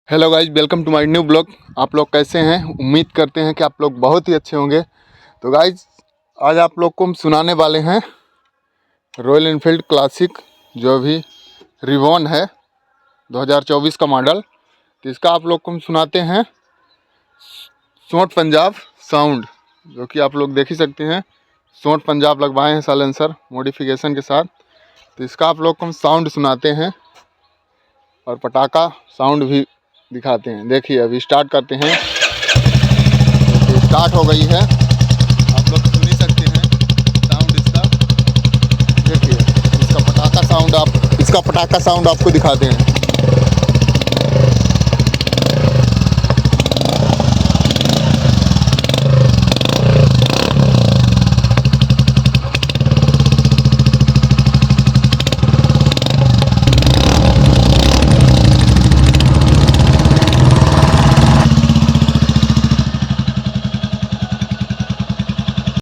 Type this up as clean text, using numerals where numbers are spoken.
Hello guys, welcome to my new blog. आप लोग कैसे हैं? उम्मीद करते हैं कि आप लोग बहुत ही अच्छे होंगे। तो गाइज, आज आप लोग को हम सुनाने वाले हैं रॉयल एनफील्ड क्लासिक, जो अभी रिवॉन है 2024 का मॉडल। तो इसका आप लोग को हम सुनाते हैं सोंठ पंजाब साउंड, जो कि आप लोग देख ही सकते हैं। सोंठ पंजाब लगवाए हैं साइलेंसर मॉडिफिकेशन के साथ। तो इसका आप लोग को हम साउंड सुनाते हैं और पटाखा साउंड भी दिखाते हैं। देखिए, अभी स्टार्ट करते हैं। तो स्टार्ट हो गई है, आप लोग सुन ही सकते हैं साउंड इसका। देखिए, इसका पटाखा साउंड आपको दिखाते हैं।